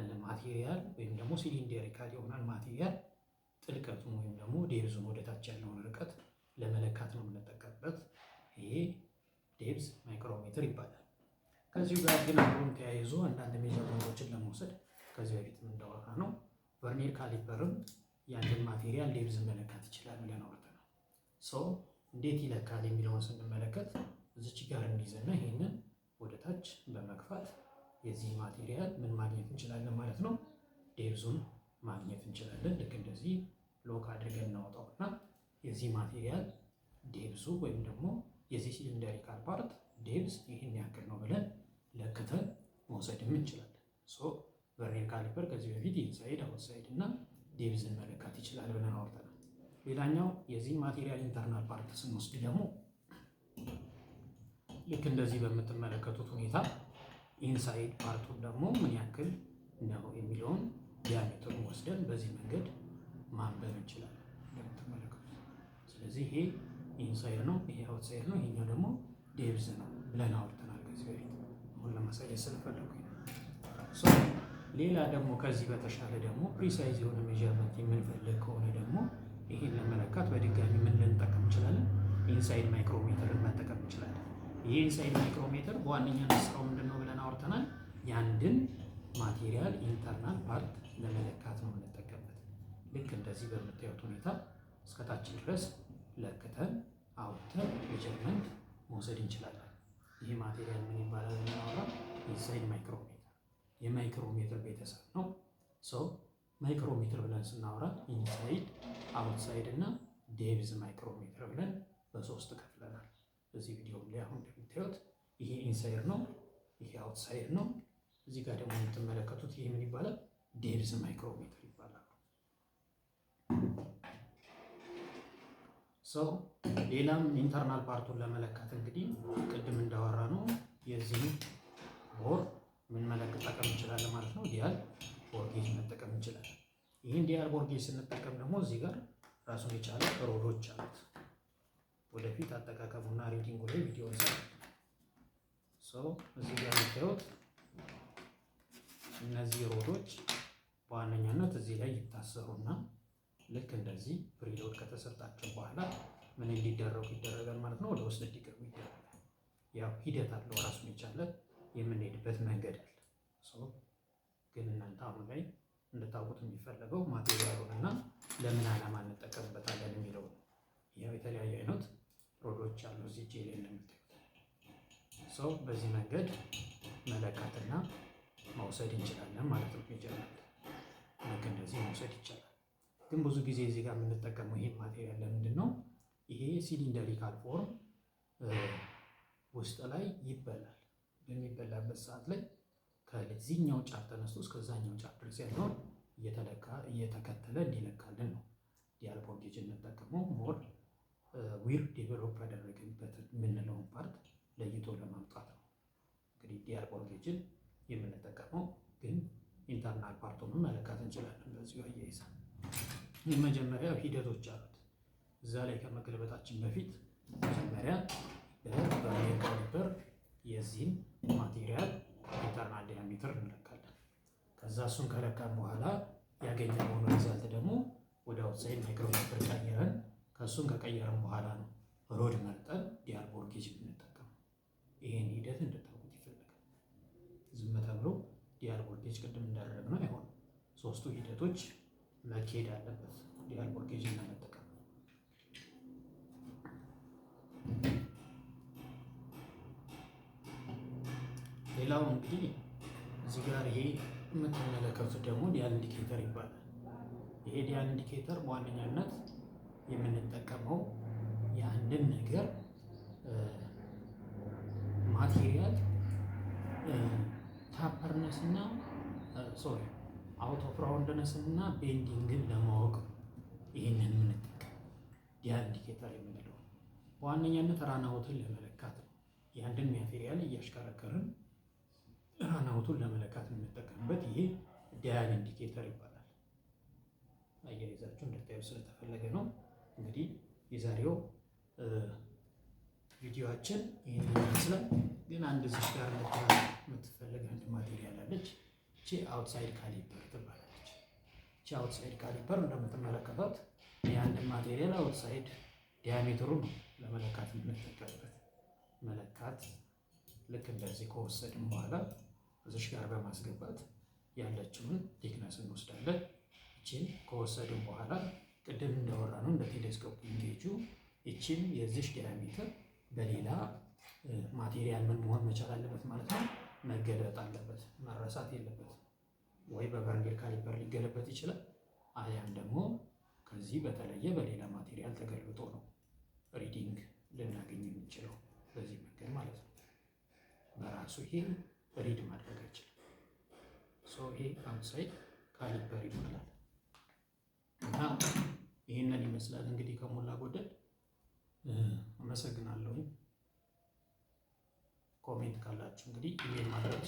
ያለ ማቴሪያል ወይም ደግሞ ሲሊንደሪካል ይሆናል ማቴሪያል ጥልቀቱን ወይም ደግሞ ዴብዙን ወደታች ያለውን ርቀት ለመለካት ነው የምንጠቀምበት። ይሄ ዴብዝ ማይክሮሜትር ይባላል። ከዚሁ ጋር ግን አብሮም ተያይዞ አንዳንድ ሜዠርመንቶችን ለመውሰድ ከዚህ በፊት እንዳወራ ነው ቨርኒር ካሊፐርም ያንን ማቴሪያል ዴብዝን መለካት ይችላል ብለን አውርተናል። ሰው እንዴት ይለካል የሚለውን ስንመለከት እዚች ጋር እንይዝና ይሄንን ወደታች በመግፋት የዚህ ማቴሪያል ምን ማግኘት እንችላለን ማለት ነው፣ ዴብዙን ማግኘት እንችላለን። ልክ እንደዚህ ሎክ አድርገን እናወጣውና የዚህ ማቴሪያል ዴብዙ ወይም ደግሞ የዚህ ሲሊንደሪካል ፓርት ዴብዝ ይህን ያክል ነው ብለን ለክተን መውሰድም እንችላለን። ሶ ቨርኒር ካሊፐር ከዚህ በፊት ኢንሳይድ አውትሳይድ እና ዴብዝን መለካት ይችላል ብለን አውርተናል። ሌላኛው የዚህ ማቴሪያል ኢንተርናል ፓርት ስንወስድ ደግሞ ልክ እንደዚህ በምትመለከቱት ሁኔታ ኢንሳይድ ፓርቱን ደግሞ ምን ያክል ነው የሚለውን ዲያሜትሩን ወስደን በዚህ መንገድ ማንበብ እንችላለን እንደምትመለከቱት። ስለዚህ ይሄ ኢንሳይድ ነው፣ ይሄ አውትሳይድ ነው፣ ይሄኛው ደግሞ ዴብዝ ነው ብለን አውርተናል ከዚህ በፊት። አሁን ለማሳየት ስለፈለኩኝ ነው። ሌላ ደግሞ ከዚህ በተሻለ ደግሞ ፕሪሳይዝ የሆነ ሜዠርመንት የምንፈልግ ከሆነ ደግሞ ይሄን ለመለካት በድጋሚ ምን ልንጠቀም እንችላለን? ኢንሳይድ ማይክሮሜትርን መጠቀም እንችላለን። ይህ ኢንሳይድ ማይክሮሜትር በዋነኛነት ስራው ምንድን ነው ብለን አውርተናል። የአንድን ማቴሪያል ኢንተርናል ፓርት ለመለካት ነው የምንጠቀምበት። ልክ እንደዚህ በምታዩት ሁኔታ እስከታች ድረስ ለክተን አውጥተን ሜዠርመንት መውሰድ እንችላለን። ይህ ማቴሪያል ምን ይባላል? የምናወራ ኢንሳይድ ማይክሮሜትር የማይክሮሜትር ቤተሰብ ነው። ሰው ማይክሮሜትር ብለን ስናወራ ኢንሳይድ፣ አውትሳይድ እና ዴብዝ ማይክሮሜትር ብለን በሶስት ከፍለናል። እዚህ ቪዲዮ ላይ አሁን እንደምታዩት ይሄ ኢንሳይድ ነው፣ ይሄ አውትሳይድ ነው። እዚህ ጋር ደግሞ የምትመለከቱት ይሄ ምን ይባላል? ዴብዝ ማይክሮሜትር ይባላል። ሰው ሌላም ኢንተርናል ፓርቱን ለመለካት እንግዲህ ቅድም እንዳወራ ነው የዚህ ቦር ምን መጠቀም እንችላለን ማለት ነው። ዲያል ቦር ጌጅ መጠቀም እንችላለን። ይህን ዲያል ቦር ጌጅ ስንጠቀም ደግሞ እዚህ ጋር ራሱን የቻለ ሮዶች አሉት። ወደፊት አጠቃቀሙና ሪዲንጉ ላይ ቪዲዮ እንሰራለን። እዚህ ጋር የምታዩት እነዚህ ሮዶች በዋነኛነት እዚህ ላይ ይታሰሩና ልክ እንደዚህ ፕሪሎድ ከተሰጣቸው በኋላ ምን እንዲደረጉ ይደረጋል ማለት ነው፣ ወደ ውስጥ እንዲገቡ ይደረጋል። ያው ሂደት አለው ራሱን የቻለ የምንሄድበት መንገድ አለ። ግን እናንተ አሁን ላይ እንድታውቁት የሚፈለገው ማቴሪያሉን እና ለምን ዓላማ እንጠቀምበታለን የሚለው ነው። ያው የተለያዩ አይነት ሮዶች አሉ እዚህ እጄ ላይ እንደምታዩት። በዚህ መንገድ መለካትና መውሰድ እንችላለን ማለት ነው። ሜዠርመንት ልክ እንደዚህ መውሰድ ይቻላል። ግን ብዙ ጊዜ እዚህ ጋር የምንጠቀመው ይሄ ማቴሪያል ለምንድን ነው? ይሄ ሲሊንደሪካል ፎርም ውስጥ ላይ ይበላል። በሚበላበት ሰዓት ላይ ከዚህኛው ጫፍ ተነስቶ እስከዛኛው ጫፍ ድረስ ያለውን እየተከተለ እንዲለካልን ነው ዲያል ቦር ጌጅ እንጠቀመው። ሞር ዊር ዴቨሎፕ ያደረግንበት የምንለውን ፓርት ለይቶ ለማምጣት ነው እንግዲህ ዲያል ቦር ጌጅን የምንጠቀመው። ግን ኢንተርናል ፓርቱንም መለካት እንችላለን በዚሁ አያይዛ። የመጀመሪያው ሂደቶች አሉት። እዛ ላይ ከመገልበጣችን በፊት መጀመሪያ በቨርኒር ካሊፐር የዚህን ማቴሪያል ኢንተርናል ዲያሜትር እንለካለን። ከዛ እሱን ከለካን በኋላ ያገኘነውን ሪዛልት ደግሞ ወደ አውትሳይድ ማይክሮሜትር ቀይረን ከእሱን ከቀየረን በኋላ ነው ሮድ መርጠን ዲያል ቦር ጌጅ የምንጠቀመው። ይሄን ሂደት እንድታውቁት ይፈልጋል። ዝም ተብሎ ዲያል ቦር ጌጅ ቅድም እንዳደረግነው አይሆንም። ሶስቱ ሂደቶች መካሄድ አለበት ዲያል ቦር ጌጅ ለመጠቀም። ሌላው እንግዲህ እዚህ ጋር ይሄ የምትመለከቱት ደግሞ ዲያል ኢንዲኬተር ይባላል። ይሄ ዲያል ኢንዲኬተር በዋነኛነት የምንጠቀመው የአንድን ነገር ማቴሪያል ታፐርነስ እና አውት ኦፍ ራውንድነስ እና ቤንዲንግን ለማወቅ ይህንን የምንጠቀም ዲያል ኢንዲኬተር የምንለው በዋነኛነት ራናውትን ለመለካት ነው። የአንድን ማቴሪያል እያሽከረከርን ራናውቱን ለመለካት የምንጠቀምበት ይሄ ዲያል ኢንዲኬተር ይባላል። አያይዛችሁ እንድታዩ ስለተፈለገ ነው። እንግዲህ የዛሬው ቪዲዮአችን ይህን ይመስላል። ግን አንድ እዚህ ጋር የምትፈልግ አንድ ማቴሪያል አለች። እቺ አውትሳይድ ካሊፐር ትባላለች። እቺ አውትሳይድ ካሊፐር እንደምትመለከቷት ያንን ማቴሪያል አውትሳይድ ዲያሜትሩ ነው ለመለካት የምንጠቀምበት። መለካት ልክ እንደዚህ ከወሰድን በኋላ እዚሽ ጋር በማስገባት ያለችውን ቲክነስ እንወስዳለን። እቺን ከወሰድን በኋላ ቅድም እንዳወራ ነው እንደ ቴሌስኮፕ ኢንጌጁ እቺን የዚሽ ዲያሜትር በሌላ ማቴሪያል ምን መሆን መቻል አለበት ማለት ነው፣ መገለጥ አለበት፣ መረሳት የለበትም። ወይ በቨርኒየር ካሊፐር ሊገለበት ይችላል፣ አሊያም ደግሞ ከዚህ በተለየ በሌላ ማቴሪያል ተገልብጦ ነው ሪዲንግ ልናገኝ የምንችለው በዚህ መንገድ ማለት ነው። በራሱ ይሄ ሪድ ማድረግ አይችልም። ይሄ አውትሳይድ ካሊፐር ይባላል። እና ይህንን ይመስላል እንግዲህ ከሞላ ጎደል። አመሰግናለሁ። ኮሜንት ካላችሁ እንግዲህ ኢሜል ማድረግ